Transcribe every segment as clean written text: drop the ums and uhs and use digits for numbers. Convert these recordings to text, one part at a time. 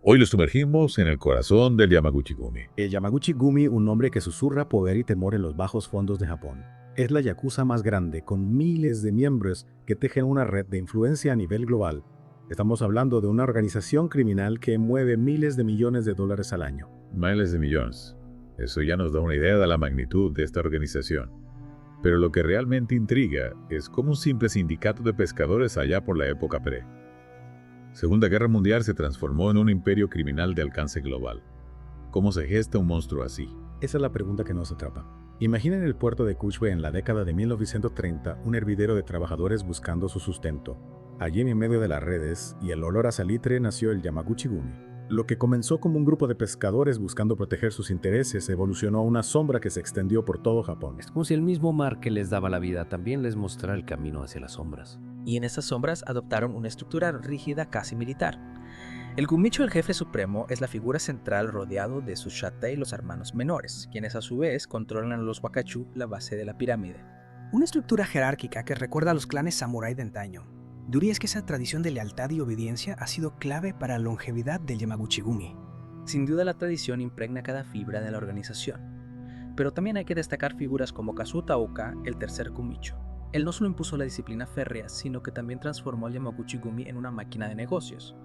Hoy nos sumergimos en el corazón del Yamaguchi-gumi. El Yamaguchi-gumi, un nombre que susurra poder y temor en los bajos fondos de Japón. Es la yakuza más grande, con miles de miembros que tejen una red de influencia a nivel global. Estamos hablando de una organización criminal que mueve miles de millones de dólares al año. Miles de millones. Eso ya nos da una idea de la magnitud de esta organización. Pero lo que realmente intriga es cómo un simple sindicato de pescadores allá por la época pre. Segunda Guerra Mundial se transformó en un imperio criminal de alcance global. ¿Cómo se gesta un monstruo así? Esa es la pregunta que nos atrapa. Imaginen el puerto de Kuchbe en la década de 1930, un hervidero de trabajadores buscando su sustento. Allí en medio de las redes y el olor a salitre nació el Yamaguchi-gumi. Lo que comenzó como un grupo de pescadores buscando proteger sus intereses evolucionó a una sombra que se extendió por todo Japón. Es como si el mismo mar que les daba la vida también les mostrara el camino hacia las sombras. Y en esas sombras adoptaron una estructura rígida casi militar. El Gumicho, el jefe supremo, es la figura central rodeado de sus Shatei, los hermanos menores, quienes a su vez controlan a los Wakachu, la base de la pirámide. Una estructura jerárquica que recuerda a los clanes samurái de antaño. Diría es que esa tradición de lealtad y obediencia ha sido clave para la longevidad del Yamaguchi-gumi. Sin duda la tradición impregna cada fibra de la organización. Pero también hay que destacar figuras como Kazuta Oka, el tercer Gumicho. Él no solo impuso la disciplina férrea, sino que también transformó al Yamaguchi-gumi en una máquina de negocios.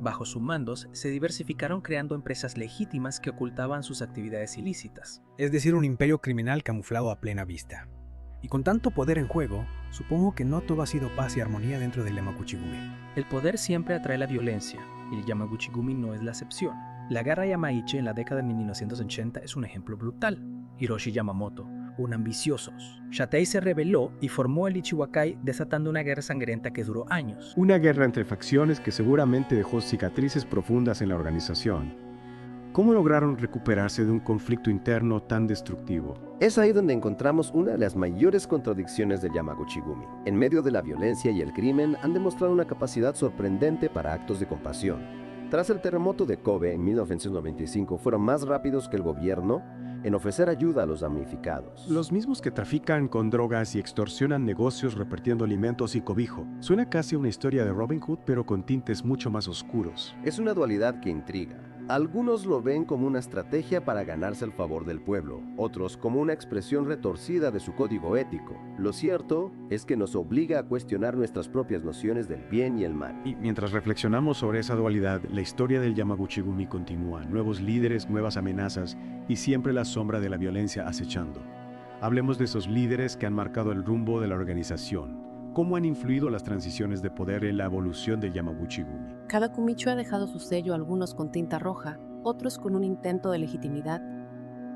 Bajo sus mandos, se diversificaron creando empresas legítimas que ocultaban sus actividades ilícitas. Es decir, un imperio criminal camuflado a plena vista. Y con tanto poder en juego, supongo que no todo ha sido paz y armonía dentro del Yamaguchi-gumi. El poder siempre atrae la violencia, y el Yamaguchi-gumi no es la excepción. La guerra Yamaichi en la década de 1980 es un ejemplo brutal. Hiroshi Yamamoto, un ambicioso Shatei, se rebeló y formó el Ichiwakai, desatando una guerra sangrienta que duró años. Una guerra entre facciones que seguramente dejó cicatrices profundas en la organización. ¿Cómo lograron recuperarse de un conflicto interno tan destructivo? Es ahí donde encontramos una de las mayores contradicciones del Yamaguchi-gumi. En medio de la violencia y el crimen, han demostrado una capacidad sorprendente para actos de compasión. Tras el terremoto de Kobe en 1995, fueron más rápidos que el gobierno en ofrecer ayuda a los damnificados. Los mismos que trafican con drogas y extorsionan negocios repartiendo alimentos y cobijo. Suena casi a una historia de Robin Hood, pero con tintes mucho más oscuros. Es una dualidad que intriga. Algunos lo ven como una estrategia para ganarse el favor del pueblo, otros como una expresión retorcida de su código ético. Lo cierto es que nos obliga a cuestionar nuestras propias nociones del bien y el mal. Y mientras reflexionamos sobre esa dualidad, la historia del Yamaguchi-gumi continúa. Nuevos líderes, nuevas amenazas y siempre la sombra de la violencia acechando. Hablemos de esos líderes que han marcado el rumbo de la organización. ¿Cómo han influido las transiciones de poder en la evolución del Yamaguchi-gumi? Cada Gumicho ha dejado su sello, algunos con tinta roja, otros con un intento de legitimidad.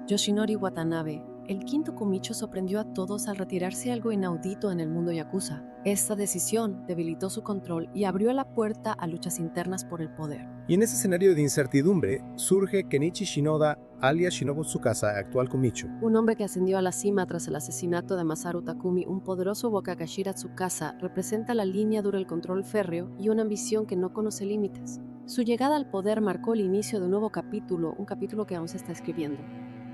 Yoshinori Watanabe, el quinto Gumicho, sorprendió a todos al retirarse algo inaudito en el mundo yakuza. Esta decisión debilitó su control y abrió la puerta a luchas internas por el poder. Y en ese escenario de incertidumbre surge Kenichi Shinoda, alias Shinobu Tsukasa, actual Gumicho. Un hombre que ascendió a la cima tras el asesinato de Masaru Takumi, un poderoso Wakagashira Tsukasa, representa la línea dura, el control férreo y una ambición que no conoce límites. Su llegada al poder marcó el inicio de un nuevo capítulo, un capítulo que aún se está escribiendo.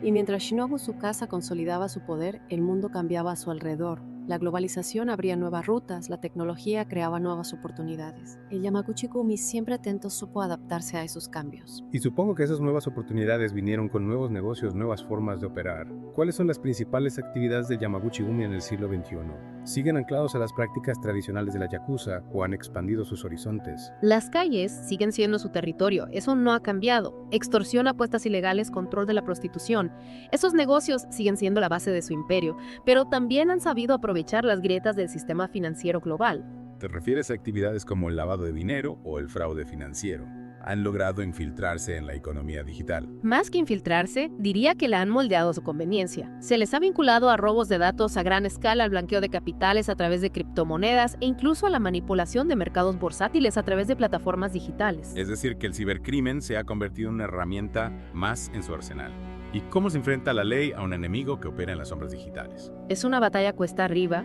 Y mientras Shinobu Tsukasa consolidaba su poder, el mundo cambiaba a su alrededor. La globalización abría nuevas rutas, la tecnología creaba nuevas oportunidades. El Yamaguchi-gumi, siempre atento, supo adaptarse a esos cambios. Y supongo que esas nuevas oportunidades vinieron con nuevos negocios, nuevas formas de operar. ¿Cuáles son las principales actividades del Yamaguchi-gumi en el siglo XXI? ¿Siguen anclados a las prácticas tradicionales de la yakuza o han expandido sus horizontes? Las calles siguen siendo su territorio, eso no ha cambiado. Extorsión, apuestas ilegales, control de la prostitución. Esos negocios siguen siendo la base de su imperio, pero también han sabido aprovechar las grietas del sistema financiero global. ¿Te refieres a actividades como el lavado de dinero o el fraude financiero? Han logrado infiltrarse en la economía digital. Más que infiltrarse, diría que la han moldeado a su conveniencia. Se les ha vinculado a robos de datos a gran escala, al blanqueo de capitales a través de criptomonedas e incluso a la manipulación de mercados bursátiles a través de plataformas digitales. Es decir, que el cibercrimen se ha convertido en una herramienta más en su arsenal. ¿Y cómo se enfrenta la ley a un enemigo que opera en las sombras digitales? Es una batalla cuesta arriba.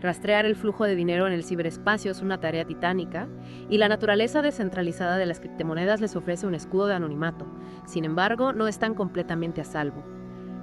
Rastrear el flujo de dinero en el ciberespacio es una tarea titánica, y la naturaleza descentralizada de las criptomonedas les ofrece un escudo de anonimato. Sin embargo, no están completamente a salvo.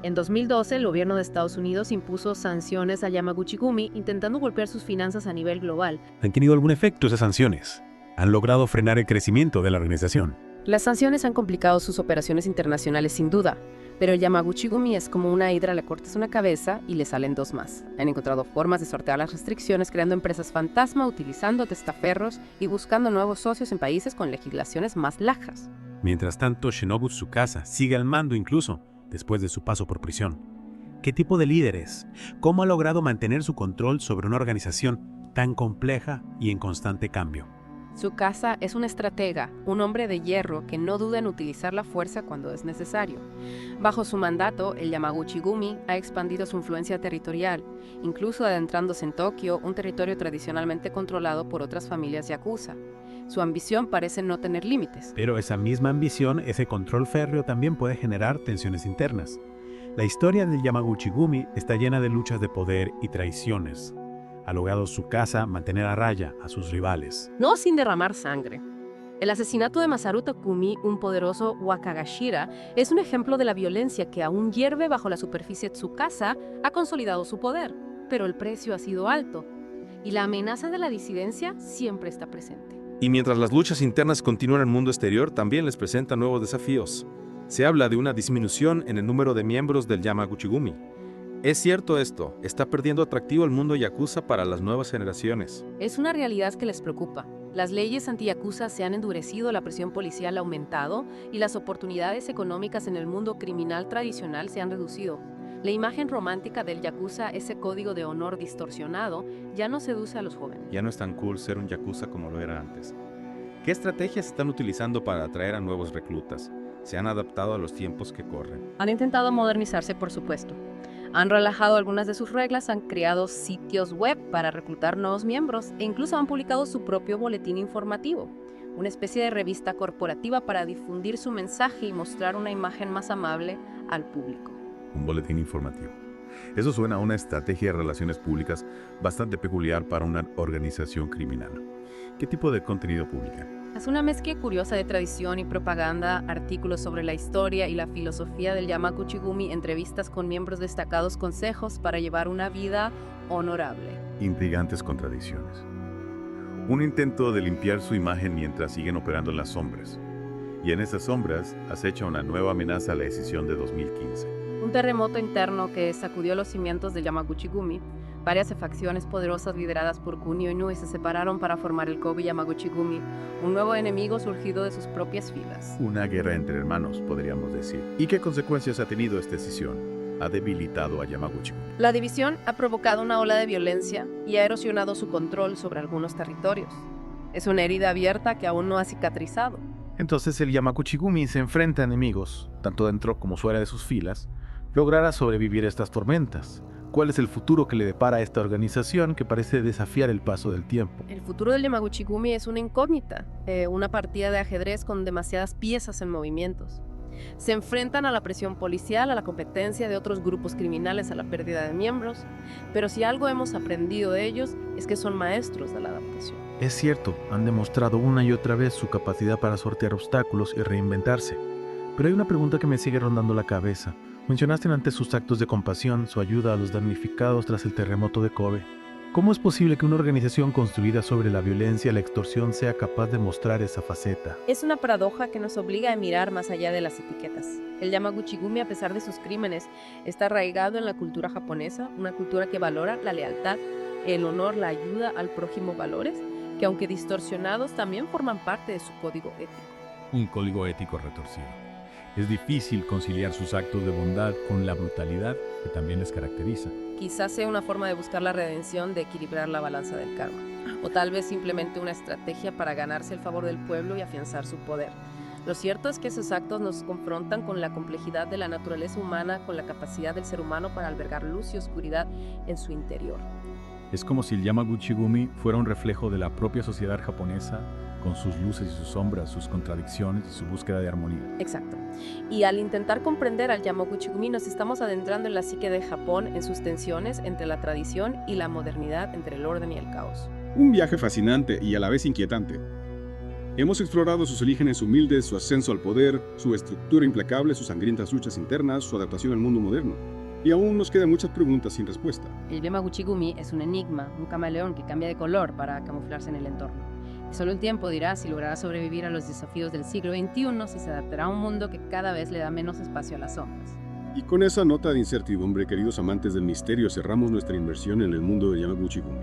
En 2012, el gobierno de Estados Unidos impuso sanciones a Yamaguchi-gumi, intentando golpear sus finanzas a nivel global. ¿Han tenido algún efecto esas sanciones? ¿Han logrado frenar el crecimiento de la organización? Las sanciones han complicado sus operaciones internacionales sin duda, pero el Yamaguchi-gumi es como una hidra, le cortas una cabeza y le salen dos más. Han encontrado formas de sortear las restricciones creando empresas fantasma, utilizando testaferros y buscando nuevos socios en países con legislaciones más lajas. Mientras tanto, Shinobu Tsukasa sigue al mando incluso después de su paso por prisión. ¿Qué tipo de líder es? ¿Cómo ha logrado mantener su control sobre una organización tan compleja y en constante cambio? Tsukasa es un estratega, un hombre de hierro que no duda en utilizar la fuerza cuando es necesario. Bajo su mandato, el Yamaguchi-gumi ha expandido su influencia territorial, incluso adentrándose en Tokio, un territorio tradicionalmente controlado por otras familias yakuza. Su ambición parece no tener límites. Pero esa misma ambición, ese control férreo también puede generar tensiones internas. La historia del Yamaguchi-gumi está llena de luchas de poder y traiciones. Ha logrado Tsukasa mantener a raya a sus rivales. No sin derramar sangre. El asesinato de Masaru Takumi, un poderoso Wakagashira, es un ejemplo de la violencia que aún hierve bajo la superficie. Tsukasa ha consolidado su poder, pero el precio ha sido alto, y la amenaza de la disidencia siempre está presente. Y mientras las luchas internas continúan en el mundo exterior, también les presentan nuevos desafíos. Se habla de una disminución en el número de miembros del Yamaguchi-gumi. ¿Es cierto esto? ¿Está perdiendo atractivo el mundo yakuza para las nuevas generaciones? Es una realidad que les preocupa. Las leyes anti-yakuza se han endurecido, la presión policial ha aumentado y las oportunidades económicas en el mundo criminal tradicional se han reducido. La imagen romántica del yakuza, ese código de honor distorsionado, ya no seduce a los jóvenes. Ya no es tan cool ser un yakuza como lo era antes. ¿Qué estrategias están utilizando para atraer a nuevos reclutas? ¿Se han adaptado a los tiempos que corren? Han intentado modernizarse, por supuesto. Han relajado algunas de sus reglas, han creado sitios web para reclutar nuevos miembros e incluso han publicado su propio boletín informativo, una especie de revista corporativa para difundir su mensaje y mostrar una imagen más amable al público. Un boletín informativo. Eso suena a una estrategia de relaciones públicas bastante peculiar para una organización criminal. ¿Qué tipo de contenido publican? Es una mezcla curiosa de tradición y propaganda, artículos sobre la historia y la filosofía del Yamaguchi-gumi, entrevistas con miembros destacados, consejos para llevar una vida honorable. Intrigantes contradicciones. Un intento de limpiar su imagen mientras siguen operando en las sombras. Y en esas sombras acecha una nueva amenaza a la decisión de 2015. Un terremoto interno que sacudió los cimientos del Yamaguchi-gumi. Varias facciones poderosas lideradas por Kunio Inui se separaron para formar el Kobe Yamaguchi-gumi, un nuevo enemigo surgido de sus propias filas. Una guerra entre hermanos, podríamos decir. ¿Y qué consecuencias ha tenido esta decisión? Ha debilitado a Yamaguchi-gumi. La división ha provocado una ola de violencia y ha erosionado su control sobre algunos territorios. Es una herida abierta que aún no ha cicatrizado. Entonces el Yamaguchi-gumi se enfrenta a enemigos, tanto dentro como fuera de sus filas. ¿Logrará sobrevivir estas tormentas? ¿Cuál es el futuro que le depara a esta organización que parece desafiar el paso del tiempo? El futuro del Yamaguchi-gumi es una incógnita, una partida de ajedrez con demasiadas piezas en movimientos. Se enfrentan a la presión policial, a la competencia de otros grupos criminales, a la pérdida de miembros, pero si algo hemos aprendido de ellos es que son maestros de la adaptación. Es cierto, han demostrado una y otra vez su capacidad para sortear obstáculos y reinventarse. Pero hay una pregunta que me sigue rondando la cabeza. Mencionaste antes sus actos de compasión, su ayuda a los damnificados tras el terremoto de Kobe. ¿Cómo es posible que una organización construida sobre la violencia y la extorsión sea capaz de mostrar esa faceta? Es una paradoja que nos obliga a mirar más allá de las etiquetas. El Yamaguchi-gumi, a pesar de sus crímenes, está arraigado en la cultura japonesa, una cultura que valora la lealtad, el honor, la ayuda al prójimo, valores que, aunque distorsionados, también forman parte de su código ético. Un código ético retorcido. Es difícil conciliar sus actos de bondad con la brutalidad que también les caracteriza. Quizás sea una forma de buscar la redención, de equilibrar la balanza del karma. O tal vez simplemente una estrategia para ganarse el favor del pueblo y afianzar su poder. Lo cierto es que esos actos nos confrontan con la complejidad de la naturaleza humana, con la capacidad del ser humano para albergar luz y oscuridad en su interior. Es como si el Yamaguchi-gumi fuera un reflejo de la propia sociedad japonesa, con sus luces y sus sombras, sus contradicciones y su búsqueda de armonía. Exacto. Y al intentar comprender al Yamaguchi-gumi nos estamos adentrando en la psique de Japón, en sus tensiones entre la tradición y la modernidad, entre el orden y el caos. Un viaje fascinante y a la vez inquietante. Hemos explorado sus orígenes humildes, su ascenso al poder, su estructura implacable, sus sangrientas luchas internas, su adaptación al mundo moderno. Y aún nos quedan muchas preguntas sin respuesta. El Yamaguchi-gumi es un enigma, un camaleón que cambia de color para camuflarse en el entorno. Y solo el tiempo dirá si logrará sobrevivir a los desafíos del siglo XXI, si se adaptará a un mundo que cada vez le da menos espacio a las sombras. Y con esa nota de incertidumbre, queridos amantes del misterio, cerramos nuestra inmersión en el mundo de Yamaguchi Gumi.